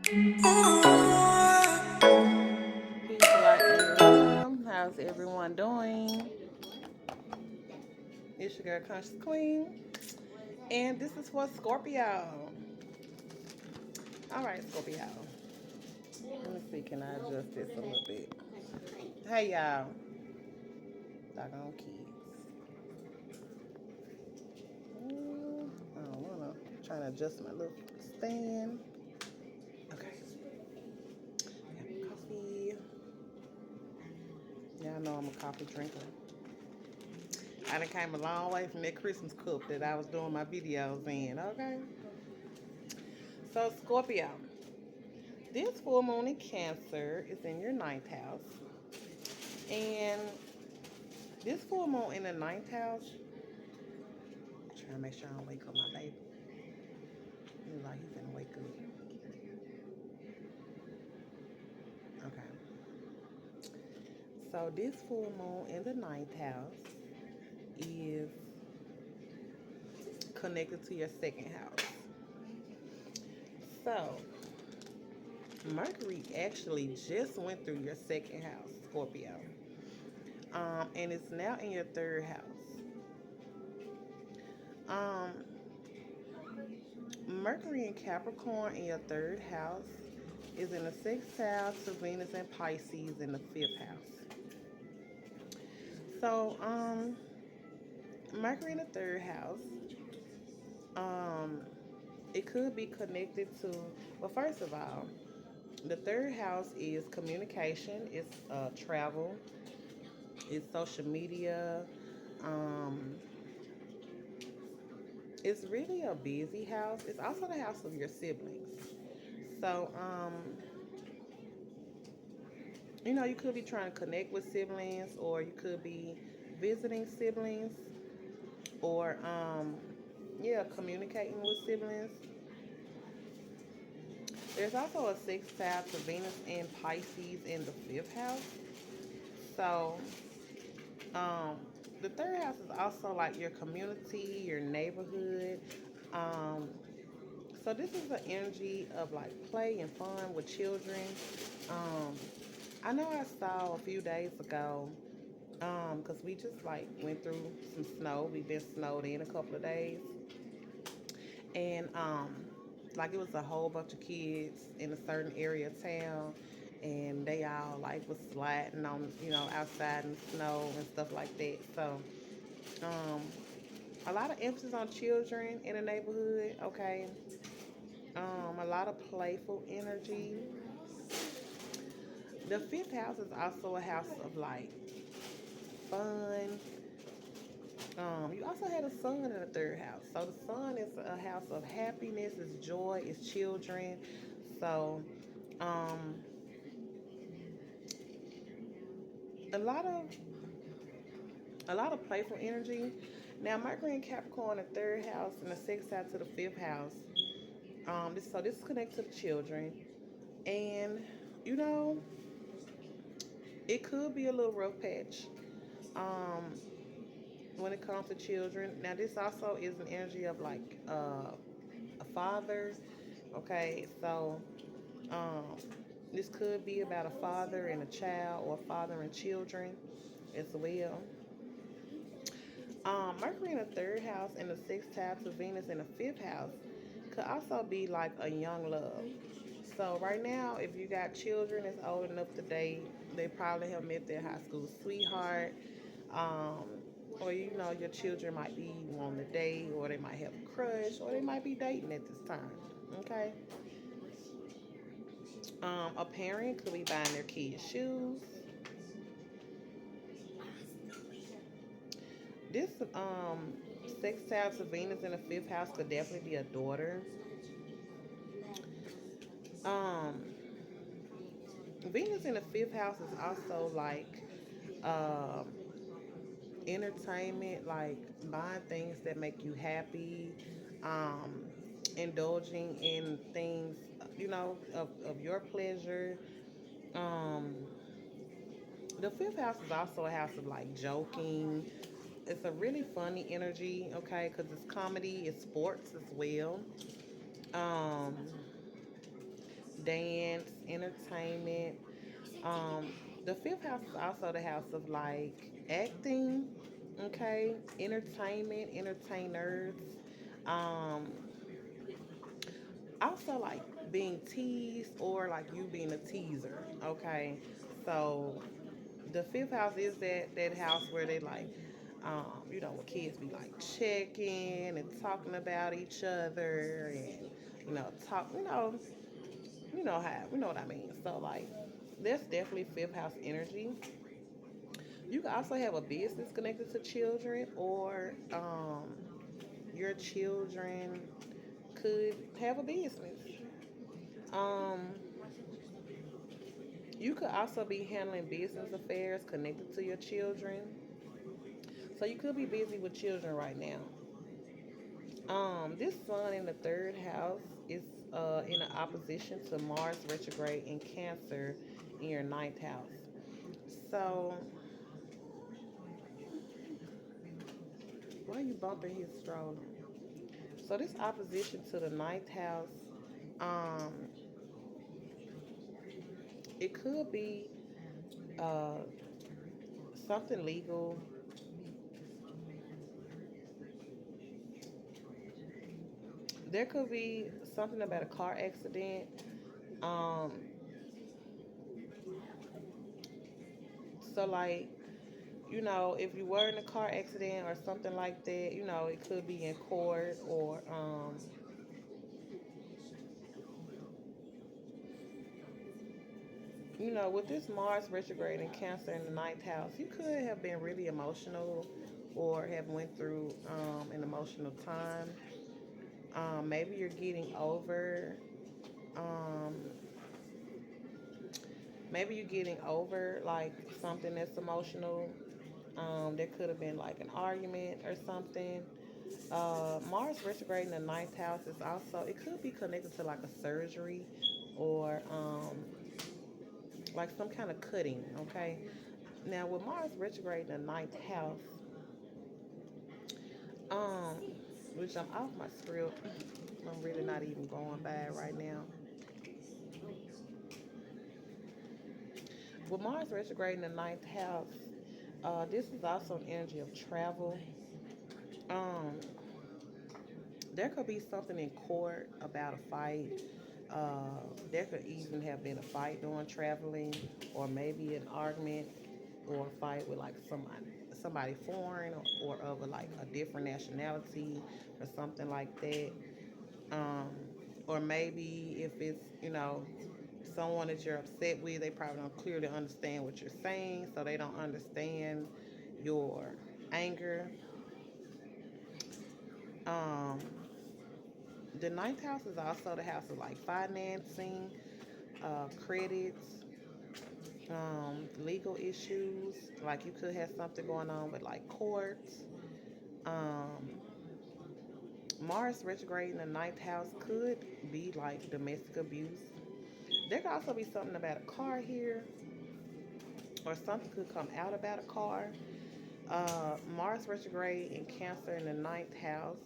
Peace, light, and love. How's everyone doing? It's your girl, Conscious Queen, and this is for Scorpio. All right, Scorpio. Let me see, can I adjust this a little bit? Hey, y'all. Doggone kids. I don't wanna. Trying to adjust my little stand. Okay. Got coffee. Y'all know I'm a coffee drinker. I done came a long way from that Christmas cup that I was doing my videos in. Okay. So Scorpio, this full moon in Cancer is in your ninth house, and this full moon in the ninth house. Trying to make sure I don't wake up my baby. Look like he's gonna wake up. Okay. So this full moon in the ninth house is connected to your second house. So Mercury actually just went through your second house, Scorpio, and it's now in your third house. Um, Mercury in Capricorn in your third house is in the sixth house to Venus and Pisces in the fifth house. So, Mercury in the third house, um, it could be connected to, well, first of all, the third house is communication, it's travel, it's social media, um, it's really a busy house. It's also the house of your siblings. So, you could be trying to connect with siblings, or you could be visiting siblings, or yeah, communicating with siblings. There's also a sixth house of Venus and Pisces in the fifth house. So, um, the third house is also like your community, your neighborhood. Um, so this is the energy of like play and fun with children. Um, I know I saw a few days ago, because we just like went through some snow. We've been snowed in a couple of days, and like it was a whole bunch of kids in a certain area of town, and they all like was sliding on, outside in the snow and stuff like that. So, um, a lot of emphasis on children in the neighborhood. Okay, a lot of playful energy. The fifth house is also a house of like fun. You also had a sun in the third house. So the sun is a house of happiness, it's joy, it's children. So um, a lot of a lot of playful energy. Now Mercury and Capricorn, the third house, and the sixth house to the fifth house. So this is connected to the children, and you know it could be a little rough patch. Um, when it comes to children. Now, this also is an energy of like a father. Okay, so um, this could be about a father and a child, or a father and children as well. Mercury in the third house and the sixth house of Venus in the fifth house could also be like a young love. So right now, if you got children that's old enough to date, they probably have met their high school sweetheart. Um, or your children might be on the date, or they might have a crush, or they might be dating at this time. Okay. A parent could be buying their kids shoes. This sixth house of Venus in the fifth house could definitely be a daughter. Um, Venus in the fifth house is also like um, entertainment, like buying things that make you happy, um, indulging in things, of your pleasure. Um, the fifth house is also a house of like joking. It's a really funny energy, okay, because it's comedy, it's sports as well. Um, dance, entertainment. Um, the fifth house is also the house of like acting, okay, entertainment, entertainers. Um, also like being teased or like you being a teaser, okay. So the fifth house is that house where they like, where kids be like checking and talking about each other and talk, you know what I mean. So like, that's definitely fifth house energy. You can also have a business connected to children, or your children could have a business. Um, you could also be handling business affairs connected to your children. So you could be busy with children right now. This sun in the third house is in an opposition to Mars retrograde in Cancer in your ninth house. So why are you bumping his stroller? So this opposition to the ninth house, um, it could be uh, something legal. There could be something about a car accident. Um, so like, if you were in a car accident or something like that, it could be in court, or with this Mars retrograde in Cancer in the ninth house, you could have been really emotional or have went through an emotional time. Maybe you're getting over. Um, maybe you're getting over like something that's emotional. There could have been like an argument or something. Mars retrograde in the ninth house is also, it could be connected to like a surgery, or like some kind of cutting. Okay. Now with Mars retrograde in the ninth house, um, which I'm off my script. I'm really not even going by it right now. With Mars retrograde in the ninth house, this is also an energy of travel. Um, there could be something in court about a fight. There could even have been a fight during traveling, or maybe an argument or a fight with like somebody foreign, or of like a different nationality or something like that. Um, or maybe if it's someone that you're upset with, they probably don't clearly understand what you're saying, so they don't understand your anger. Um, the ninth house is also the house of like financing, credits, legal issues. Like you could have something going on with like courts. Um, Mars retrograde in the ninth house could be like domestic abuse. There could also be something about a car here, or something could come out about a car. Mars retrograde in Cancer in the ninth house.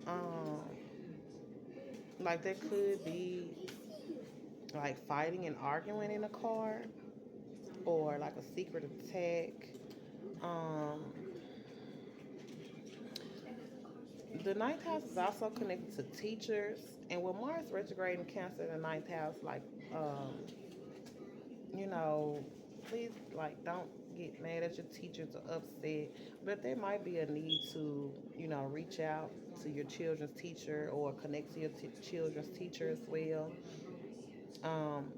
Um, like there could be like fighting and arguing in a car, or like a secret attack. Um, the ninth house is also connected to teachers, and with Mars retrograde in Cancer in the ninth house, like um, you know, please like don't get mad at your teachers or upset, but there might be a need to, reach out to your children's teacher or connect to your children's teacher as well. Um,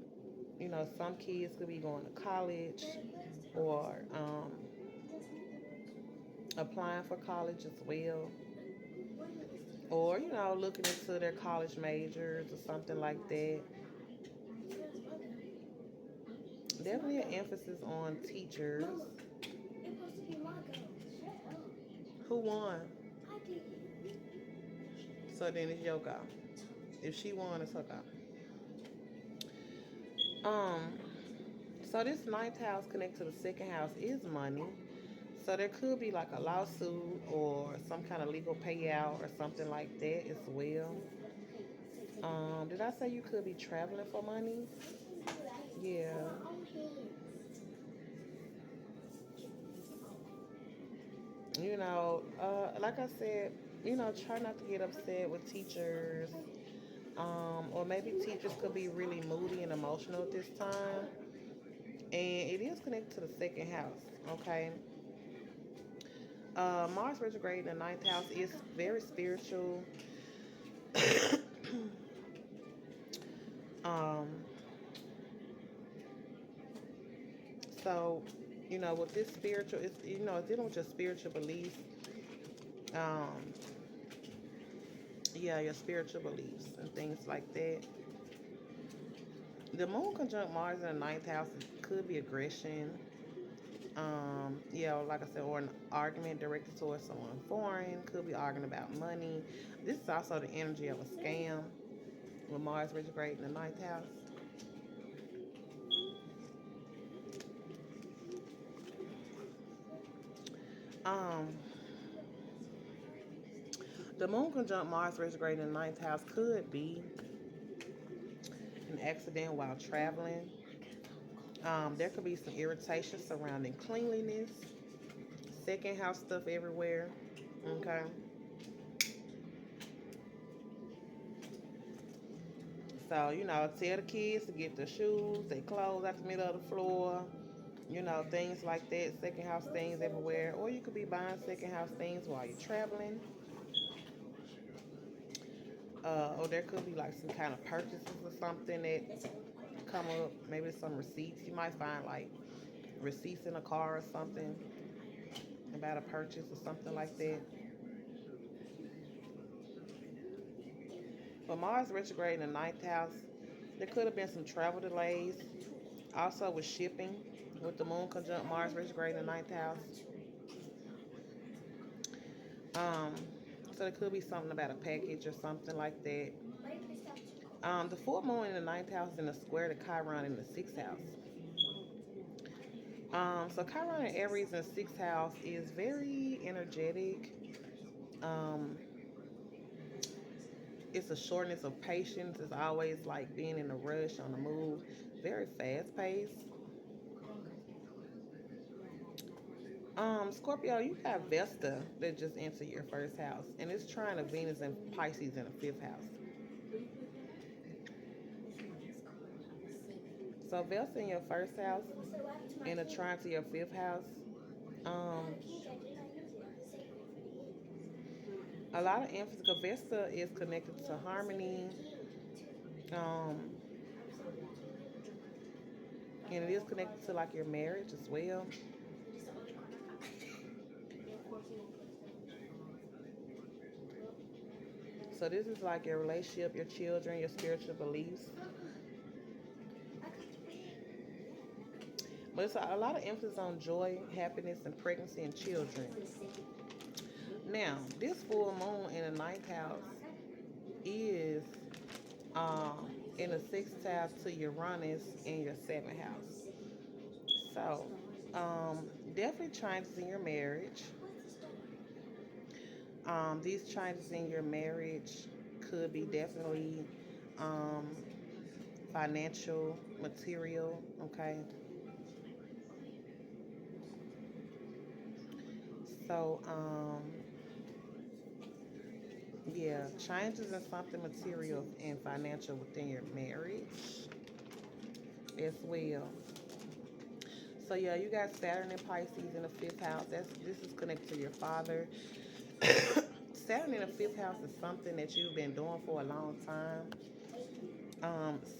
some kids could be going to college, or applying for college as well, or looking into their college majors or something like that. Definitely an emphasis on teachers. Who won? So then it's your go. If she won, it's her go. So this ninth house connected to the second house is money. So there could be like a lawsuit or some kind of legal payout or something like that as well. Did I say you could be traveling for money? Yeah. Like I said, try not to get upset with teachers. Or maybe teachers could be really moody and emotional at this time. And it is connected to the second house, okay? Mars retrograde in the ninth house is very spiritual. um, so, with this spiritual, it's dealing with your spiritual beliefs. Um, yeah, your spiritual beliefs and things like that. The moon conjunct Mars in the ninth house could be aggression. Yeah, like I said, or an argument directed towards someone foreign. Could be arguing about money. This is also the energy of a scam with Mars retrograde in the ninth house. Um, the moon conjunct Mars retrograde in the ninth house could be an accident while traveling. There could be some irritation surrounding cleanliness, second house stuff everywhere. Okay. So, tell the kids to get their shoes, their clothes out the middle of the floor, things like that, second house things everywhere. Or you could be buying second house things while you're traveling. Or there could be like some kind of purchases or something that come up. Maybe some receipts. You might find like receipts in a car or something about a purchase or something like that. But Mars retrograde in the ninth house, there could have been some travel delays. Also with shipping, with the moon conjunct Mars retrograde in the ninth house. Um, so there could be something about a package or something like that. The full moon in the ninth house is in a square to Chiron in the sixth house. So Chiron and Aries in the sixth house is very energetic. Um, it's a shortness of patience. It's always like being in a rush, on the move, very fast paced. Scorpio, you got Vesta that just entered your first house, and it's trying to Venus and Pisces in the fifth house. So Vesta in your first house and a trine to your fifth house. Um, a lot of emphasis because Vesta is connected to harmony, um, and it is connected to like your marriage as well. So this is like your relationship, your children, your spiritual beliefs. But it's a lot of emphasis on joy, happiness, and pregnancy and children. Now, this full moon in the ninth house is in the sixth house to Uranus in your seventh house. So, definitely changes in your marriage. These changes in your marriage could be definitely um, financial, material. Okay, so yeah, changes in something material and financial within your marriage as well. So yeah, you got Saturn and Pisces in the fifth house. This is connected to your father. Saturn in the fifth house is something that you've been doing for a long time.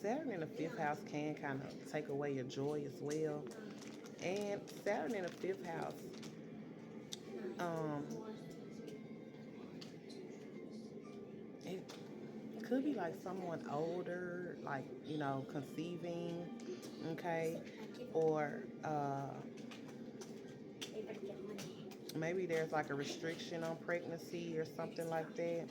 Saturn in the fifth house can kind of take away your joy as well. And Saturn in the fifth house, um, it could be like someone older, like, conceiving, okay? Or maybe there's like a restriction on pregnancy or something like that.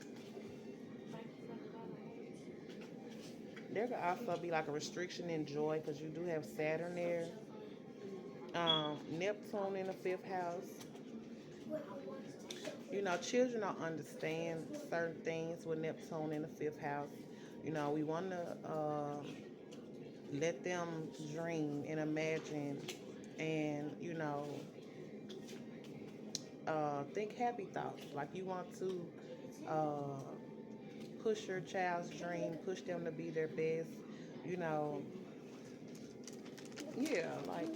There could also be like a restriction in joy because you do have Saturn there. Neptune in the fifth house. Children don't understand certain things with Neptune in the fifth house. You know, we want to let them dream and imagine and, think happy thoughts. Like you want to uh, push your child's dream, push them to be their best, you know, yeah, like,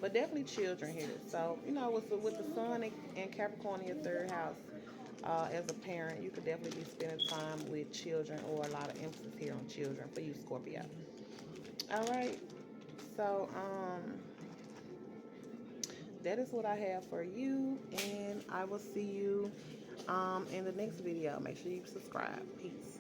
but definitely children here. So, with the sun and Capricorn in your third house, as a parent, you could definitely be spending time with children or a lot of emphasis here on children for you, Scorpio. All right. So, that is what I have for you, and I will see you in the next video. Make sure you subscribe. Peace.